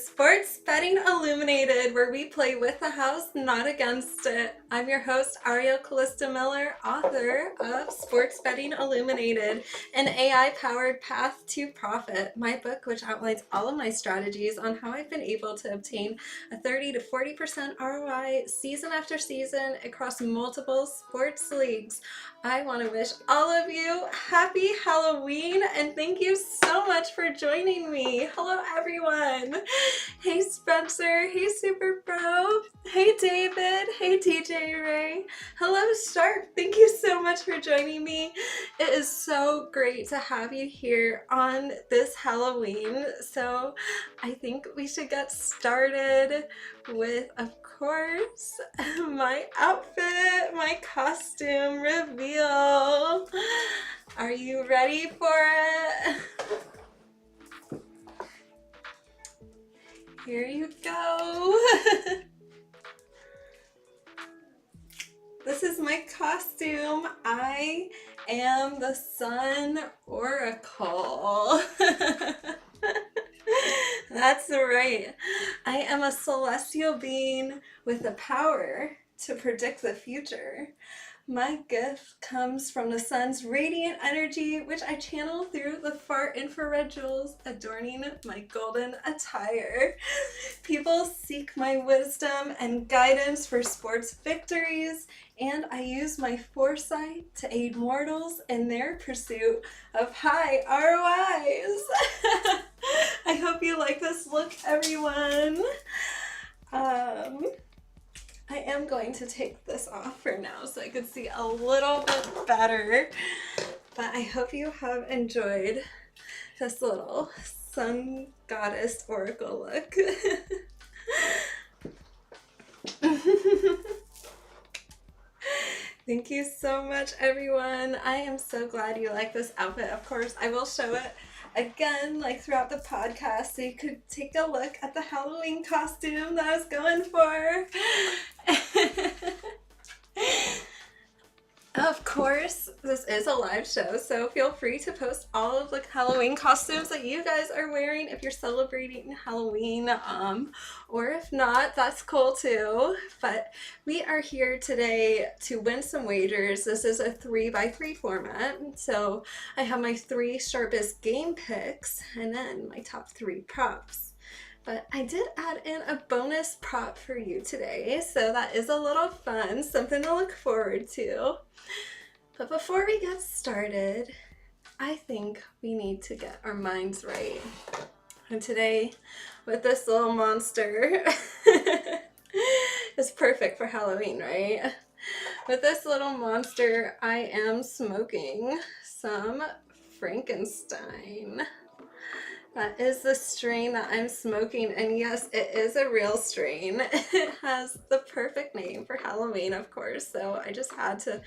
Sports Betting Illuminated, where we play with the house, not against it. I'm your host, Ariel Calista Miller, author of Sports Betting Illuminated, an AI-powered path to profit. My book, which outlines all of my strategies on how I've been able to obtain a 30 to 40% ROI season after season across multiple sports leagues. I want to wish all of you happy Halloween and thank you so much for joining me. Hello, everyone. Hey, Spencer. Hey, Super Pro. Hey, David. Hey, TJ Ray. Hello, Sharp. Thank you so much for joining me. It is so great to have you here on this Halloween. So I think we should get started with, of course, my outfit, my costume reveal. Are you ready for it? Here you go. This is my costume. I am the Sun Oracle. That's right. I am a celestial being with the power to predict the future. My gift comes from the sun's radiant energy, which I channel through the far infrared jewels adorning my golden attire. People seek my wisdom and guidance for sports victories, and I use my foresight to aid mortals in their pursuit of high ROIs. I hope you like this look, everyone. I am going to take this off for now so I can see a little bit better, but I hope you have enjoyed this little sun goddess oracle look. Thank you so much, everyone. I am so glad you like this outfit. Of course, I will show it again, like throughout the podcast, so you could take a look at the Halloween costume that I was going for. Of course, this is a live show, so feel free to post all of the Halloween costumes that you guys are wearing if you're celebrating Halloween, or if not, that's cool too. But we are here today to win some wagers. This is a 3x3 format, so I have my 3 sharpest game picks and then my top 3 props. But I did add in a bonus prop for you today, so that is a little fun, something to look forward to. But before we get started, I think we need to get our minds right. And today, with this little monster, it's perfect for Halloween, right? With this little monster, I am smoking some Frankenstein. That is the strain that I'm smoking, and yes, it is a real strain. It has the perfect name for Halloween, of course, so I just had to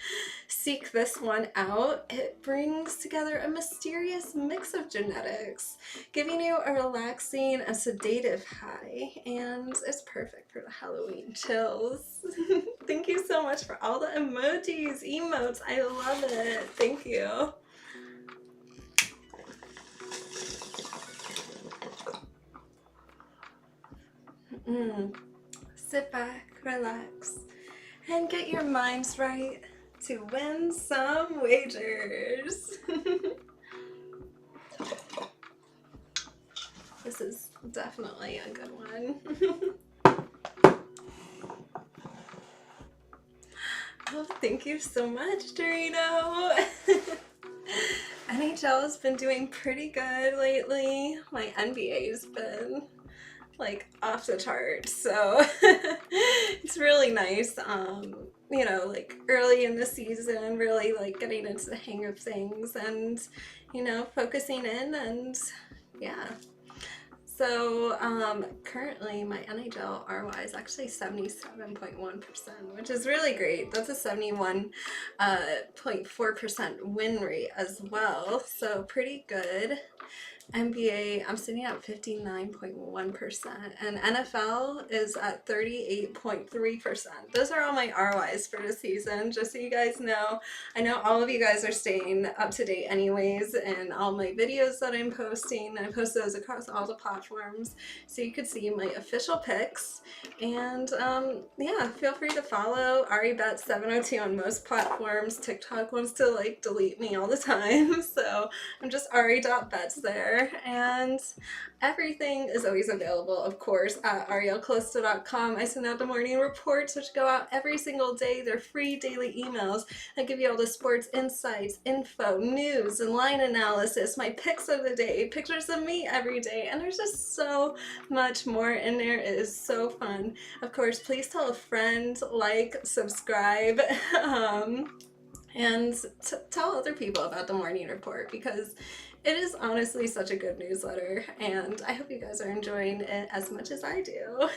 seek this one out. It brings together a mysterious mix of genetics, giving you a relaxing and sedative high, and it's perfect for the Halloween chills. Thank you so much for all the emojis, emotes. I love it. Thank you. Sit back, relax, and get your minds right to win some wagers. This is definitely a good one. Oh, thank you so much, Dorito. NHL has been doing pretty good lately. My NBA's been like off the chart, so it's really nice, you know, like early in the season, really like getting into the hang of things and, you know, focusing in, and yeah. So currently my NHL ROI is actually 77.1%, which is really great. That's a 71.4% win rate as well, so pretty good. NBA, I'm sitting at 59.1%, and NFL is at 38.3%. Those are all my ROIs for the season, just so you guys know. I know all of you guys are staying up to date anyways, and all my videos that I'm posting, I post those across all the platforms, so you could see my official picks. And yeah, feel free to follow AriBet702 on most platforms. TikTok wants to like delete me all the time, so I'm just ari.bets there. And everything is always available, of course, at arielcalista.com. I send out the morning reports, which go out every single day. They're free daily emails that give you all the sports insights, info, news, and line analysis, my picks of the day, pictures of me every day, and there's just so much more in there. It is so fun. Of course, please tell a friend, like, subscribe, and tell other people about the morning report, because it is honestly such a good newsletter, and I hope you guys are enjoying it as much as I do.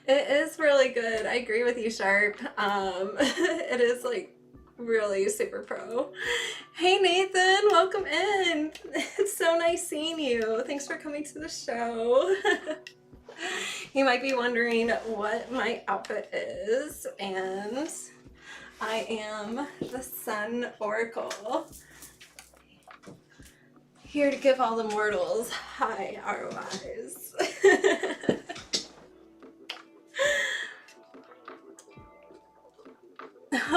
It is really good. I agree with you, Sharp. It is like really super pro. Hey Nathan, welcome in. It's so nice seeing you. Thanks for coming to the show. You might be wondering what my outfit is, and I am the Sun Oracle, here to give all the mortals high ROIs.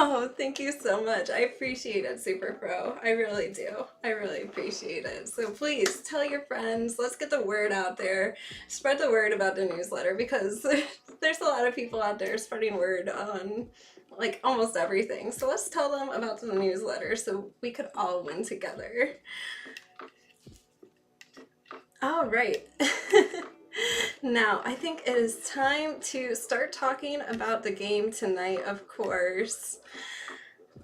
Oh, thank you so much. I appreciate it, Super Pro. I really do. I really appreciate it. So please tell your friends. Let's get the word out there. Spread the word about the newsletter, because there's a lot of people out there spreading word on like almost everything. So let's tell them about the newsletter so we could all win together. All right. Now, I think it is time to start talking about the game tonight, of course.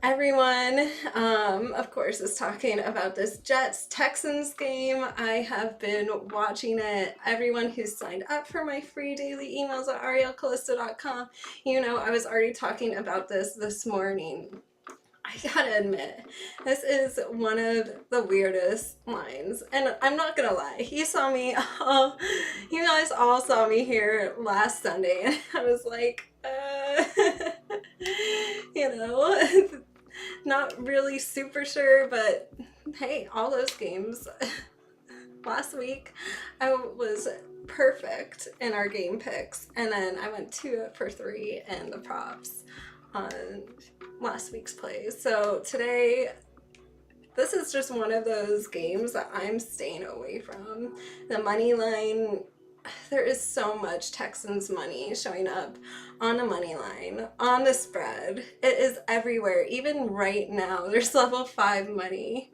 Everyone, of course, is talking about this Jets-Texans game. I have been watching it. Everyone who's signed up for my free daily emails at arielcalista.com, you know, I was already talking about this morning. I gotta admit, this is one of the weirdest lines, and I'm not gonna lie, you guys all saw me here last Sunday, and I was like, you know, not really super sure, but hey, all those games last week, I was perfect in our game picks, and then I went 2 for 3 in the props on last week's plays. So today, this is just one of those games that I'm staying away from. The money line, there is so much Texans money showing up on the money line, on the spread. It is everywhere. Even right now, there's level 5 money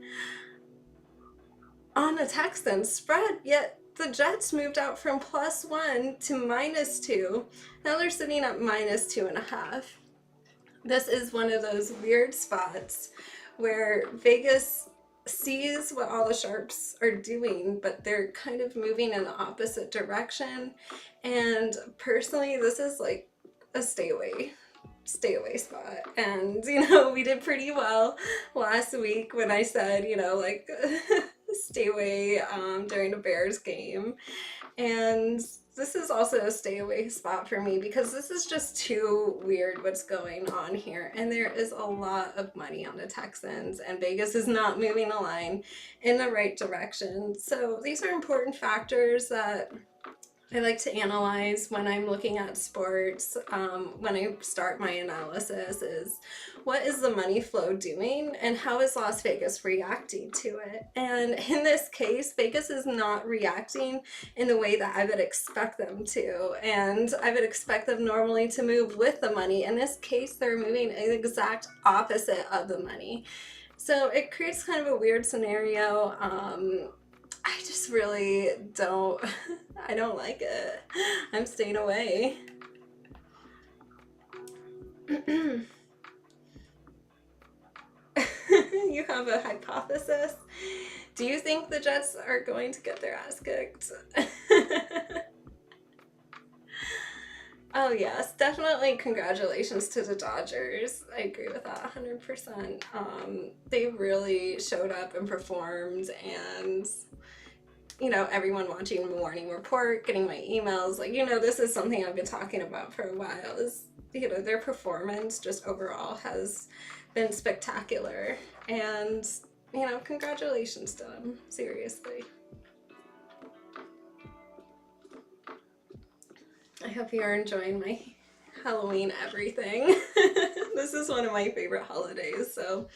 on the Texans spread, yet the Jets moved out from +1 to -2. Now they're sitting at -2.5. This is one of those weird spots where Vegas sees what all the sharps are doing, but they're kind of moving in the opposite direction. And personally, this is like a stay away spot. And, you know, we did pretty well last week when I said, you know, like, stay away during the Bears game. And this is also a stay away spot for me, because this is just too weird what's going on here. And there is a lot of money on the Texans, and Vegas is not moving the line in the right direction. So these are important factors that I like to analyze when I'm looking at sports. When I start my analysis, is what is the money flow doing, and how is Las Vegas reacting to it? And in this case, Vegas is not reacting in the way that I would expect them to, and I would expect them normally to move with the money. In this case, they're moving an exact opposite of the money. So it creates kind of a weird scenario. I just really don't, I don't like it. I'm staying away. You have a hypothesis? Do you think the Jets are going to get their ass kicked? Oh yes, definitely congratulations to the Dodgers. I agree with that 100%. They really showed up and performed, and everyone watching the morning report, getting my emails, like, this is something I've been talking about for a while, is, their performance just overall has been spectacular. And, congratulations to them, seriously. I hope you are enjoying my Halloween everything. This is one of my favorite holidays, so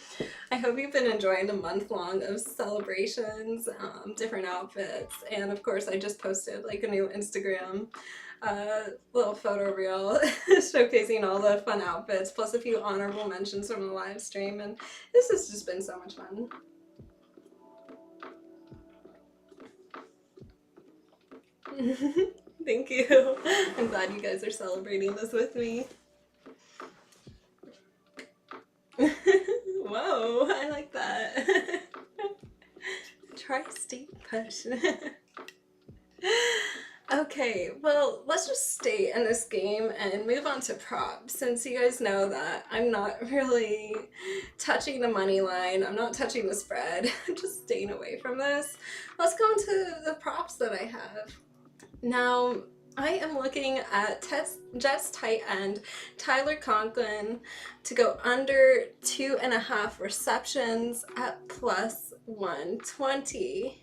I hope you've been enjoying the month long of celebrations, different outfits, and of course I just posted like a new Instagram little photo reel showcasing all the fun outfits, plus a few honorable mentions from the live stream, and this has just been so much fun. Thank you. I'm glad you guys are celebrating this with me. Whoa, I like that. Tri-state push. Okay, well, let's just stay in this game and move on to props, since you guys know that I'm not really touching the money line, I'm not touching the spread, I'm just staying away from this. Let's go into the props that I have. Now, I am looking at Jets tight end Tyler Conklin to go under 2.5 receptions at plus 120.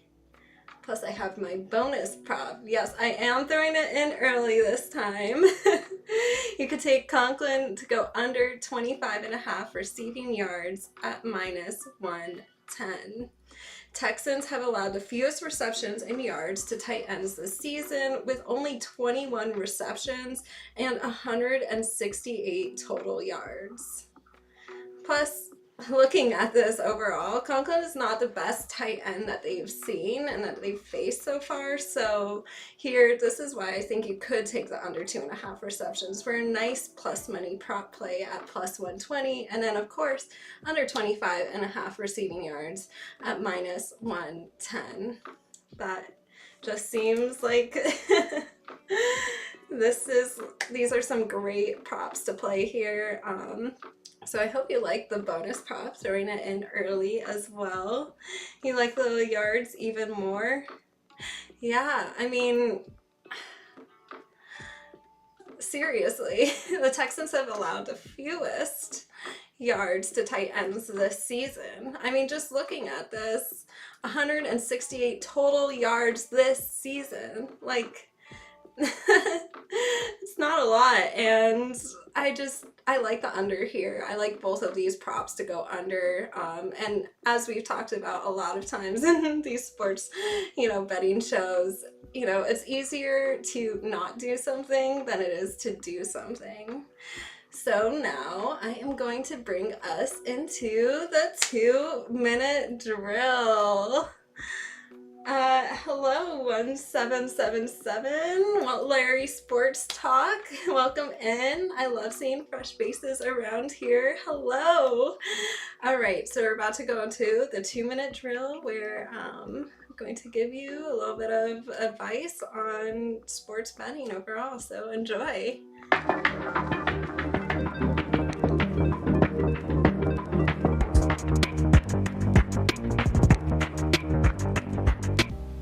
Plus I have my bonus prop. Yes, I am throwing it in early this time. You could take Conklin to go under 25.5 receiving yards at minus 110. Texans have allowed the fewest receptions and yards to tight ends this season, with only 21 receptions and 168 total yards. Plus, looking at this overall, Conklin is not the best tight end that they've seen and that they've faced so far. So here, this is why I think you could take the under 2.5 receptions for a nice plus money prop play at plus 120. And then, of course, under 25.5 receiving yards at minus 110. That just seems like these are some great props to play here. So I hope you like the bonus prop, throwing it in early as well. You like the yards even more? Yeah, I mean, seriously, the Texans have allowed the fewest yards to tight ends this season. I mean, just looking at this, 168 total yards this season. Like, it's not a lot, and I like the under here. I like both of these props to go under, and as we've talked about a lot of times in these sports, betting shows, it's easier to not do something than it is to do something. So now I am going to bring us into the 2-minute drill. Hello, 1777, Larry Sports Talk. Welcome in. I love seeing fresh faces around here. Hello. All right, so we're about to go into the 2-minute drill where I'm going to give you a little bit of advice on sports betting overall, so enjoy.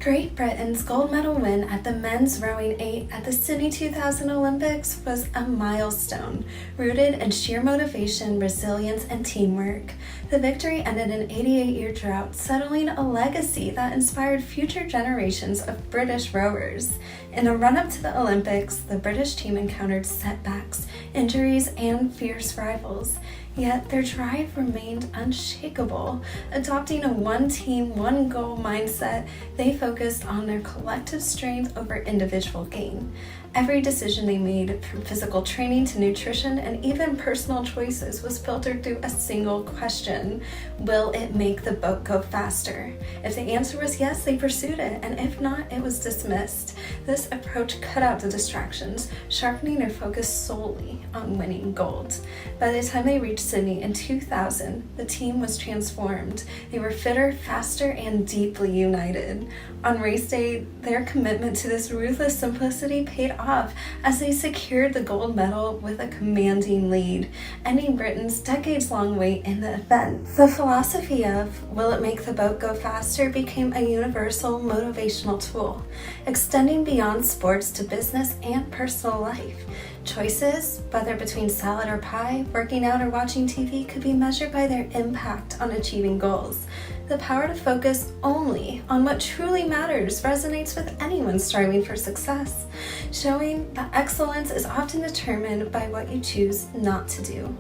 Great Britain's gold medal win at the men's rowing 8 at the Sydney 2000 Olympics was a milestone, rooted in sheer motivation, resilience, and teamwork. The victory ended an 88-year drought, settling a legacy that inspired future generations of British rowers. In the run-up to the Olympics, the British team encountered setbacks, injuries, and fierce rivals. Yet their drive remained unshakable. Adopting a one-team, one-goal mindset, they focused on their collective strength over individual gain. Every decision they made, from physical training to nutrition and even personal choices, was filtered through a single question: will it make the boat go faster? If the answer was yes, they pursued it, and if not, it was dismissed. This approach cut out the distractions, sharpening their focus solely on winning gold. By the time they reached Sydney in 2000, the team was transformed. They were fitter, faster, and deeply united. On race day, their commitment to this ruthless simplicity paid off as they secured the gold medal with a commanding lead, ending Britain's decades-long wait in the event. The philosophy of, will it make the boat go faster, became a universal motivational tool, extending beyond sports to business and personal life. Choices, whether between salad or pie, working out or watching TV, could be measured by their impact on achieving goals. The power to focus only on what truly matters resonates with anyone striving for success, showing that excellence is often determined by what you choose not to do.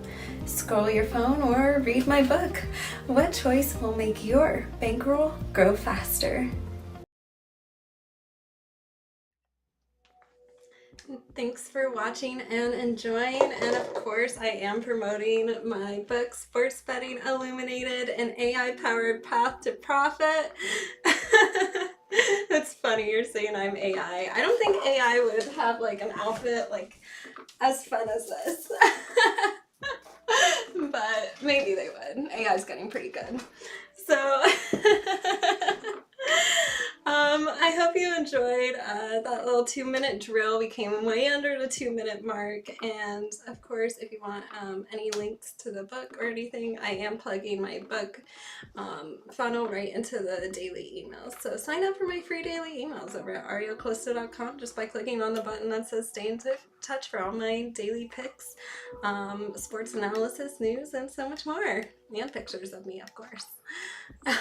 Scroll your phone or read my book. What choice will make your bankroll grow faster? Thanks for watching and enjoying, and of course I am promoting my book, Sports Betting Illuminated, an AI-powered path to profit. That's funny, you're saying I'm AI. I don't think AI would have like an outfit like as fun as this. But maybe they would. AI's getting pretty good. So I hope you enjoyed that little 2-minute drill. We came way under the 2-minute mark, and of course if you want any links to the book or anything, I am plugging my book funnel right into the daily emails. So sign up for my free daily emails over at arielcalista.com just by clicking on the button that says stay in touch for all my daily picks, sports analysis, news, and so much more, and pictures of me, of course.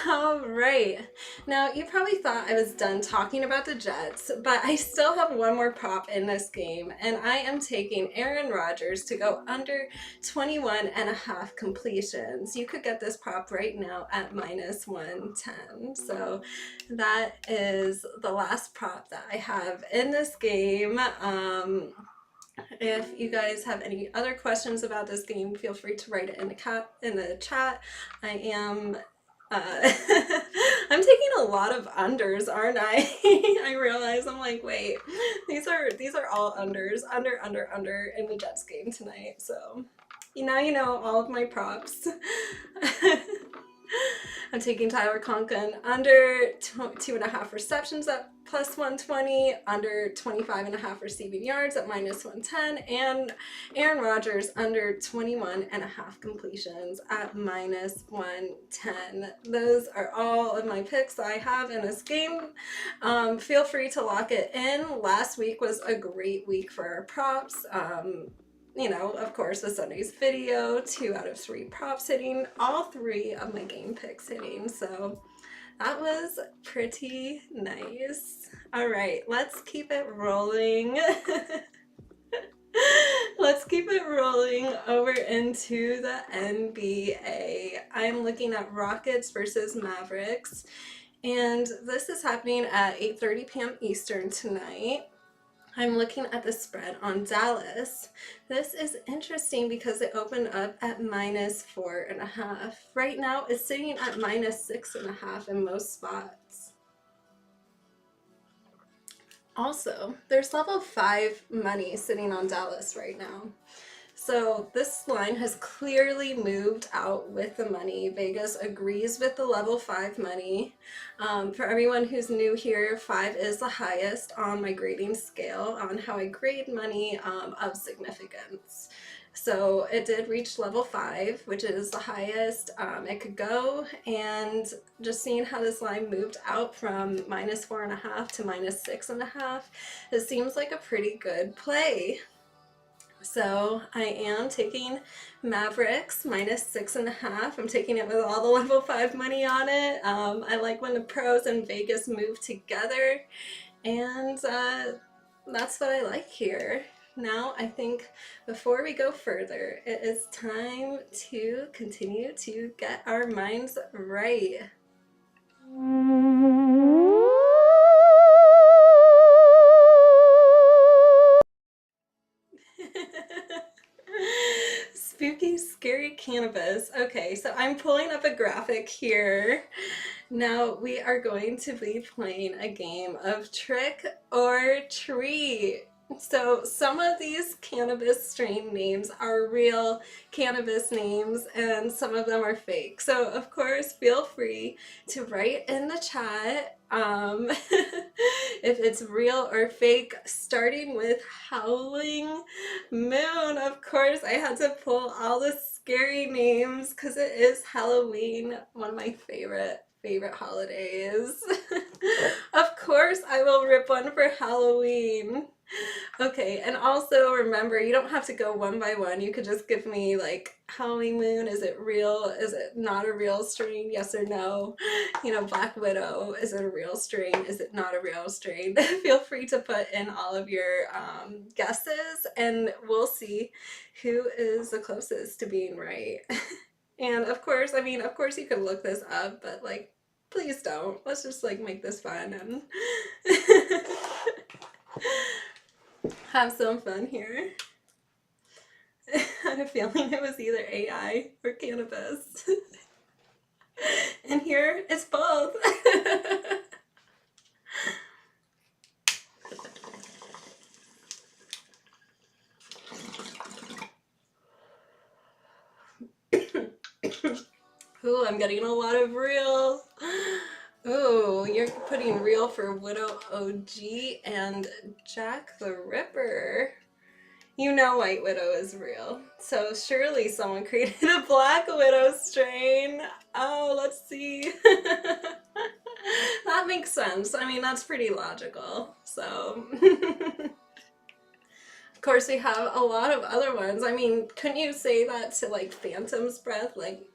All right, now you probably thought I was done talking about the Jets, but I still have one more prop in this game, and I am taking Aaron Rodgers to go under 21.5 completions. You could get this prop right now at -110. So that is the last prop that I have in this game. If you guys have any other questions about this game, feel free to write it in the chat. I am I'm taking a lot of unders, aren't I? I realize I'm like, wait, these are all unders, under in the Jets game tonight. So now you know all of my props. I'm taking Tyler Conklin under 2.5 receptions at +120, under 25.5 receiving yards at -110, and Aaron Rodgers under 21.5 completions at -110. Those are all of my picks I have in this game. Feel free to lock it in. Last week was a great week for our props. You know, of course, with Sunday's video, 2 out of 3 props hitting, all 3 of my game picks hitting. So that was pretty nice. All right, let's keep it rolling. Let's keep it rolling over into the NBA. I'm looking at Rockets versus Mavericks, and this is happening at 8:30 p.m. Eastern tonight. I'm looking at the spread on Dallas. This is interesting because it opened up at -4.5. Right now it's sitting at -6.5 in most spots. Also, there's level 5 money sitting on Dallas right now. So this line has clearly moved out with the money. Vegas agrees with the level 5 money. For everyone who's new here, 5 is the highest on my grading scale on how I grade money of significance. So it did reach level 5, which is the highest it could go, and just seeing how this line moved out from -4.5 to -6.5, it seems like a pretty good play. So I am taking Mavericks -6.5. I'm taking it with all the level 5 money on it. I like when the pros and Vegas move together, and that's what I like here. Now I think before we go further, it is time to continue to get our minds right. Spooky, scary cannabis. Okay, so I'm pulling up a graphic here. Now we are going to be playing a game of trick or treat. So some of these cannabis strain names are real cannabis names and some of them are fake. So of course, feel free to write in the chat if it's real or fake, starting with Howling Moon. Of course, I had to pull all the scary names because it is Halloween, one of my favorite holidays. Of course, I will rip one for Halloween. Okay, and also remember, you don't have to go one by one. You could just give me like Howling Moon, is it real? Is it not a real strain? Yes or no? You know, Black Widow, is it a real strain? Is it not a real strain? Feel free to put in all of your guesses and we'll see who is the closest to being right. And of course, I mean, of course you could look this up, but like, please don't. Let's just like make this fun and have some fun here. I had a feeling it was either AI or cannabis. And here it's both. Ooh, I'm getting a lot of real. Ooh, you're putting real for Widow OG and Jack the Ripper. You know White Widow is real. So surely someone created a Black Widow strain. Oh, let's see. That makes sense. I mean, that's pretty logical. So, of course, we have a lot of other ones. I mean, couldn't you say that to like Phantom's Breath? Like,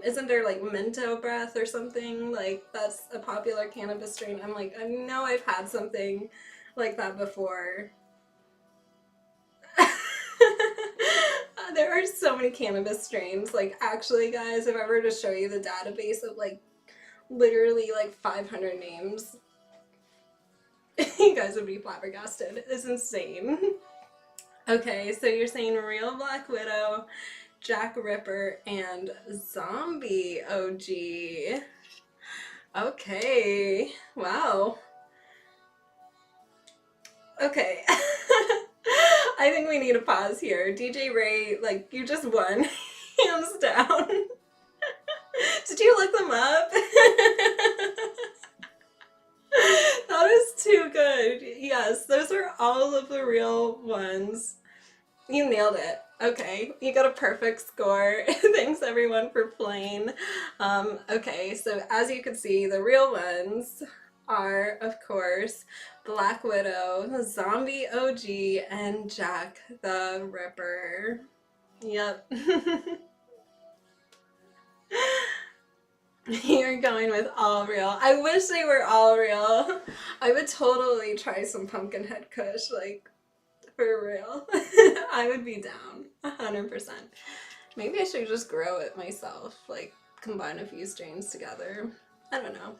isn't there like Minto Breath or something? Like, that's a popular cannabis strain. I'm like, I know I've had something like that before. There are so many cannabis strains. Like, actually, guys, if I were to show you the database of like literally like 500 names, you guys would be flabbergasted. It's insane. Okay, so you're saying real Black Widow, Jack Ripper, and Zombie OG. Okay, wow. Okay. I think we need a pause here. DJ Ray, like, you just won, hands down. Did you look them up? That is too good. Yes, those are all of the real ones. You nailed it. Okay, you got a perfect score. Thanks everyone for playing. Okay, so as you can see, the real ones are, of course, Black Widow, Zombie OG, and Jack the Ripper. Yep. You're going with all real. I wish they were all real. I would totally try some Pumpkinhead Kush, like, for real. I would be down, 100%. Maybe I should just grow it myself, like, combine a few strains together. I don't know.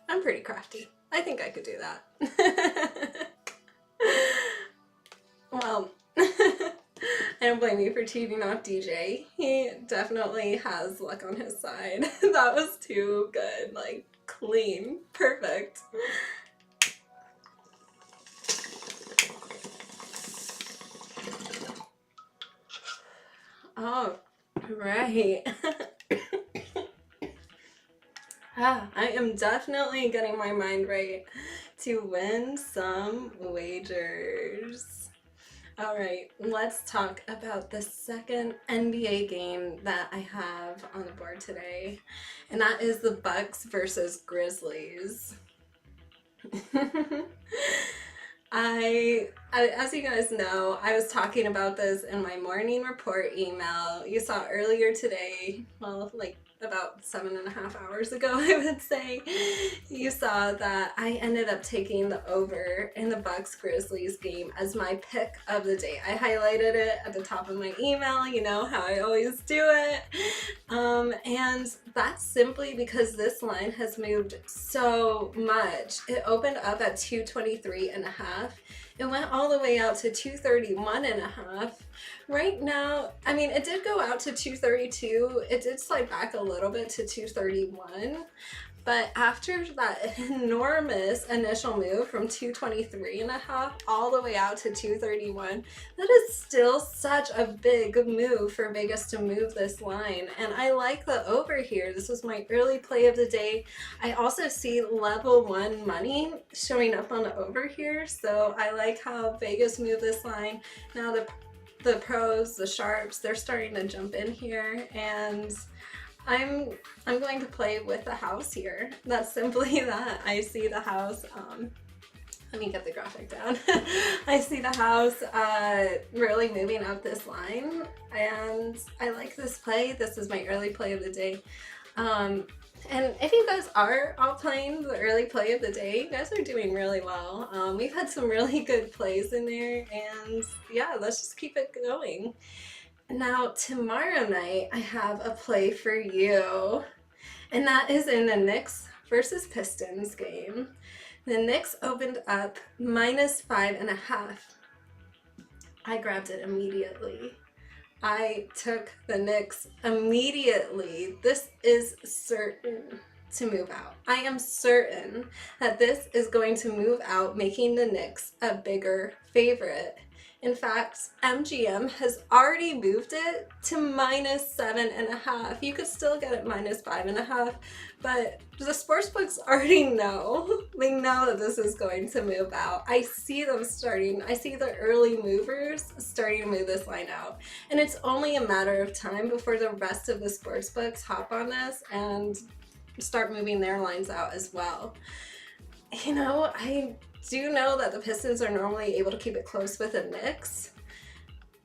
I'm pretty crafty. I think I could do that. Well, I don't blame you for cheating off DJ. He definitely has luck on his side. That was too good. Like, clean. Perfect. Oh, right. I am definitely getting my mind right to win some wagers. All right, let's talk about the second NBA game that I have on the board today, and that is the Bucks versus Grizzlies. As you guys know, I was talking about this in my morning report email. You saw earlier today, well, like about 7.5 hours ago, I would say, you saw that I ended up taking the over in the Bucks Grizzlies game as my pick of the day. I highlighted it at the top of my email, you know how I always do it. And that's simply because this line has moved so much. It opened up at 223.5. It went all the way out to 231.5. Right now, I mean, it did go out to 232. It did slide back a little bit to 231. But after that enormous initial move from 223.5 all the way out to 231, that is still such a big move for Vegas to move this line. And I like the over here. This was my early play of the day. I also see level 1 money showing up on the over here. So I like how Vegas moved this line. Now the pros, the sharps, they're starting to jump in here, and I'm going to play with the house here. That's simply that. I see the house, let me get the graphic down. I see the house really moving up this line, and I like this play. This is my early play of the day. And if you guys are all playing the early play of the day, you guys are doing really well. We've had some really good plays in there, and yeah, let's just keep it going. Now, tomorrow night, I have a play for you, and that is in the Knicks versus Pistons game. The Knicks opened up -5.5. I grabbed it immediately. I took the Knicks immediately. This is certain to move out. I am certain that this is going to move out, making the Knicks a bigger favorite. In fact, MGM has already moved it to -7.5. You could still get it -5.5, but the sportsbooks already know. They know that this is going to move out. I see them starting. I see the early movers starting to move this line out. And it's only a matter of time before the rest of the sportsbooks hop on this and start moving their lines out as well. You know, I do know that the Pistons are normally able to keep it close with the Knicks,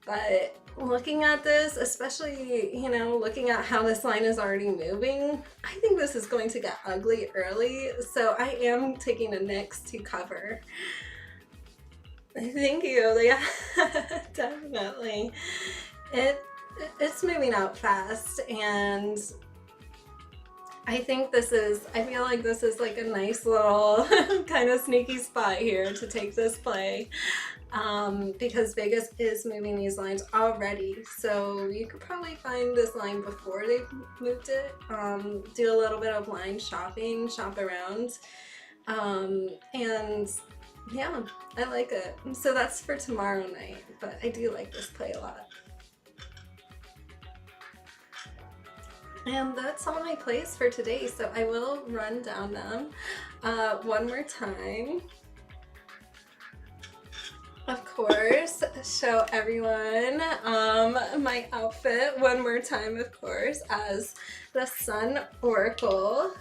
but looking at this, especially, you know, looking at how this line is already moving, I think this is going to get ugly early, so I am taking the Knicks to cover. Thank you. Yeah, definitely. It's moving out fast, and I think I feel like this is like a nice little kind of sneaky spot here to take this play, because Vegas is moving these lines already. So you could probably find this line before they've moved it, do a little bit of line shopping, shop around, and yeah, I like it. So that's for tomorrow night, but I do like this play a lot. And that's all my plays for today, so I will run down them one more time. Of course, show everyone my outfit one more time, of course, as the Sun Oracle.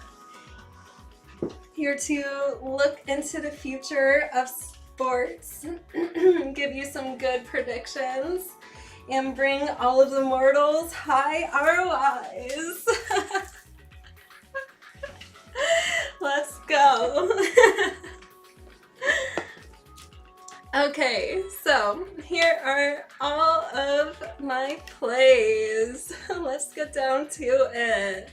Here to look into the future of sports, give you some good predictions, and bring all of the mortals high ROIs. Let's go. Okay, so here are all of my plays. Let's get down to it.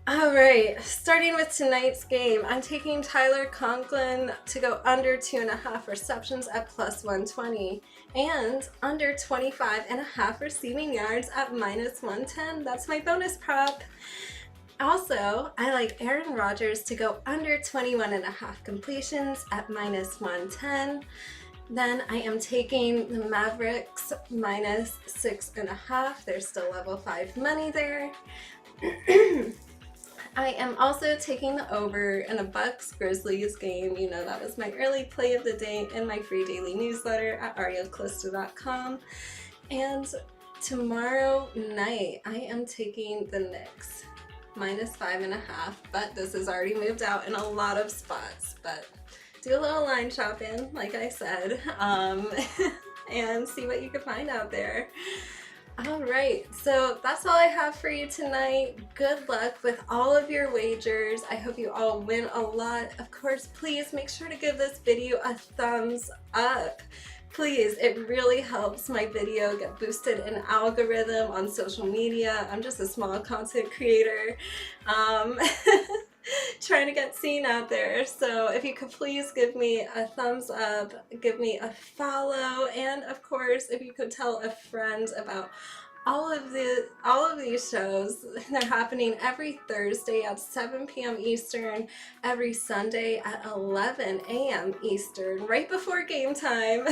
Alright, starting with tonight's game, I'm taking Tyler Conklin to go under 2.5 receptions at +120 and under 25.5 receiving yards at -110. That's my bonus prop. Also, I like Aaron Rodgers to go under 21.5 completions at -110. Then I am taking the Mavericks -6.5. There's still level 5 money there. I am also taking the over in a Bucks-Grizzlies game. You know, that was my early play of the day in my free daily newsletter at arielcalista.com. And tomorrow night, I am taking the Knicks -5.5, but this has already moved out in a lot of spots. But do a little line shopping, like I said, and see what you can find out there. Alright, so that's all I have for you tonight. Good luck with all of your wagers. I hope you all win a lot. Of course, please make sure to give this video a thumbs up. Please, it really helps my video get boosted in algorithm on social media. I'm just a small content creator. Trying to get seen out there. So if you could please give me a thumbs up, give me a follow, and of course if you could tell a friend about all of these shows, they're happening every Thursday at 7 p.m. Eastern, every Sunday at 11 a.m. Eastern, right before game time.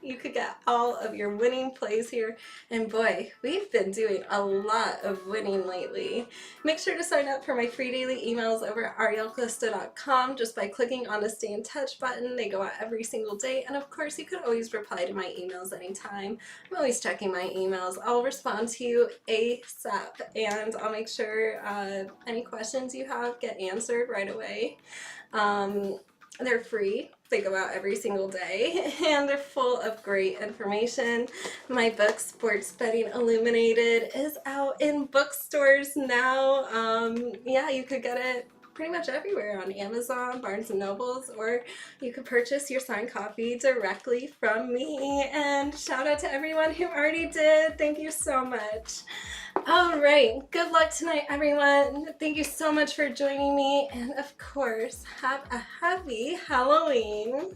You could get all of your winning plays here, and boy, we've been doing a lot of winning lately. Make sure to sign up for my free daily emails over at arielcalista.com just by clicking on the Stay in Touch button. They go out every single day, and of course you can always reply to my emails anytime. I'm always checking my emails. I'll respond to you ASAP, and I'll make sure any questions you have get answered right away. They're free. They go out every single day, and they're full of great information. My book, Sports Betting Illuminated, is out in bookstores now. Yeah, you could get it pretty much everywhere on Amazon, Barnes & Nobles, or you could purchase your signed copy directly from me. And shout out to everyone who already did. Thank you so much. All right, good luck tonight, everyone. Thank you so much for joining me, and of course, have a happy Halloween.